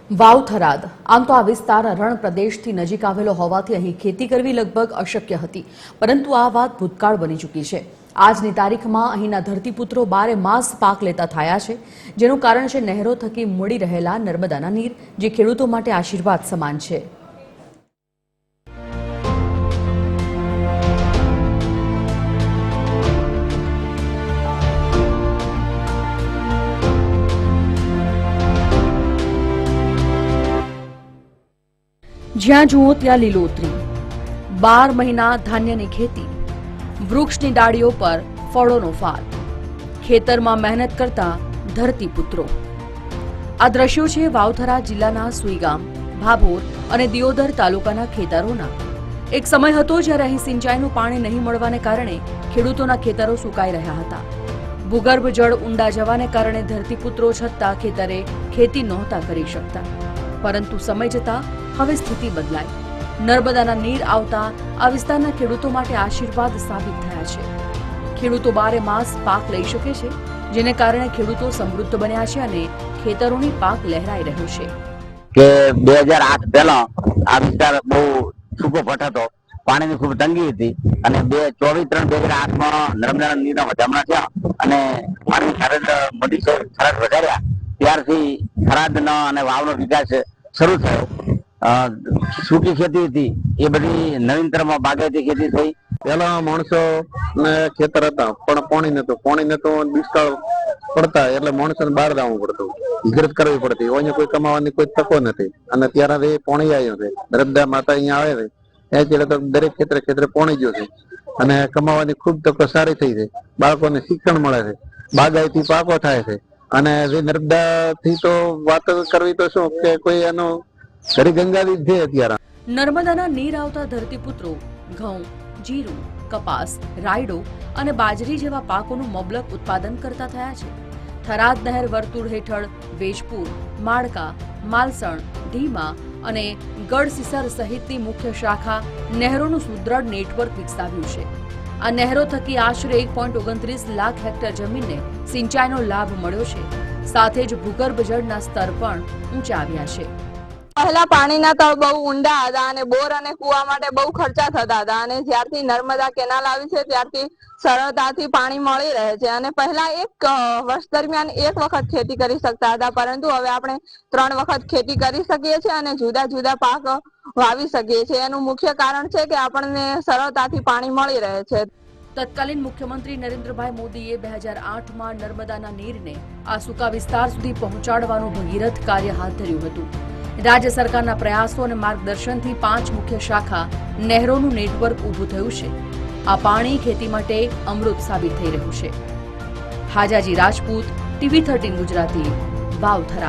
વાવ થરાદ આમ તો આ વિસ્તાર રણ પ્રદેશથી નજીક આવેલો હોવાથી અહીં ખેતી કરવી લગભગ અશક્ય હતી, પરંતુ આ વાત ભૂતકાળ બની ચૂકી છે। આજની તારીખમાં અહીંના ધરતીપુત્રો 12 માસ પાક લેતા થયા છે, જેનું કારણ છે નહેરો થકી મળી રહેલા નર્મદાના નીર, જે ખેડૂતો માટે આશીર્વાદ સમાન છે। જ્યાં જુઓ ત્યાં લીલોતરી, 12 મહિના ધાન્યની ખેતી, વૃક્ષની ડાળીઓ પર ફળોનો ફાલ, ખેતરમાં મહેનત કરતા ધરતીપુત્રો। આ દ્રશ્યો છે વાવથરા જિલ્લાના સુઈગામ, ભાભોર અને દિયોદર તાલુકાના ખેતરોના। એક સમય હતો જ્યારે અહીં સિંચાઈનું પાણી નહીં મળવાને કારણે ખેડૂતોના ખેતરો સુકાઈ રહ્યા હતા। ભૂગર્ભ જળ ઊંડા જવાને કારણે ધરતીપુત્રો છતાં ખેતરે ખેતી નહોતા કરી શકતા, પરંતુ સમય જતા હવે સ્થિતિ બદલાઈ। નર્મદાના નીર આવતા આ વિસ્તારના ખેડૂતો માટે આશીર્વાદ સાબિત થયા છે। ખેડૂતો 12 માસ પાક લઈ શકે છે, જેને કારણે ખેડૂતો સમૃદ્ધ બન્યા છે અને ખેતરોની પાક લહેરાઈ રહ્યો છે। કે 2008 પહેલા આ વિસ્તાર બહુ સૂકો પટ હતો, પાણીની ખૂબ તંગી હતી અને 2024-2008 માં નર્મદાના નીરના વધામણા થયા અને પાણી મોદી ખરાબ વધાર્યા ત્યારથી થરાદનો અને વાવનો વિકાસ શરૂ થયો। સૂકી ખેતી હતી એ બધી નવીનતરમાં બાગાયતી ખેતી થઈ। પેલા માણસો ને ખેતર હતા પણ પાણી નતું દુષ્કાળ પડતા એટલે માણસોને બહાર જવું પડતું, હિજરત કરવી પડતી, અહીંયા કોઈ કમાવાની કોઈ તકો નથી અને ત્યારે પાણી આવ્યું છે। નર્મદા માતા અહીંયા આવે છે એટલે તો દરેક ખેતરે પાણી ગયું છે અને કમાવાની ખૂબ તકો સારી થઈ છે। બાળકોને શિક્ષણ મળે છે, બાગાયતી પાકો થાય છે અને જે નર્મદા થી તો વાત કરવી તો શું કે કોઈ એનો ઘડી ગંગાવી છે। અત્યારે નર્મદાના નીર આવતા ધરતીપુત્રો ઘઉં, જીરું, કપાસ, રાયડો અને બાજરી જેવા પાકોનું મબલક ઉત્પાદન કરતા થયા છે। થરાદ નહેર વર્તુળ હેઠળ વેજપુર, માળકા, માલસણ, ઢીમા અને ગઢસીસર સહિતની મુખ્ય શાખા નહેરોનું સુદ્રઢ નેટવર્ક વિકસાવ્યું છે। આ નહેરો થકી આશરે 1.29 લાખ હેક્ટર જમીનને સિંચાઈનો લાભ મળ્યો છે, સાથે જ ભૂગર્ભ જળના સ્તર પણ ઊંચા આવ્યા છે। પહેલા પાણીના તળ બહુ ઊંડા હતા અને બોર અને કુવા માટે બહુ ખર્ચા થતા હતા અને જ્યારથી નર્મદા કેનાલ આવી છે ત્યારથી સરળતાથી પાણી મળી રહે છે અને પહેલા એક વર્ષ દરમિયાન એક વખત ખેતી કરી શકતા હતા, પરંતુ હવે આપણે 3 વખત ખેતી કરી શકીએ છીએ અને જુદા જુદા પાક વાવી શકીએ છીએ। એનું મુખ્ય કારણ છે કે આપણને સરળતાથી પાણી મળી રહે છે। તત્કાલીન મુખ્યમંત્રી નરેન્દ્રભાઈ મોદીએ 2008માં નર્મદાના નીરને આ સૂકા વિસ્તાર સુધી પહોંચાડવાનું ભગીરથ કાર્ય હાથ ધર્યું હતું। રાજ્ય સરકારના પ્રયાસો અને માર્ગદર્શનથી 5 મુખ્ય શાખા નહેરોનું નેટવર્ક ઊભું થયું છે। આ પાણી ખેતી માટે અમૃત સાબિત થઈ રહ્યું છે। હાજાજી રાજપૂત, TV13 ગુજરાતી, વાવથરા।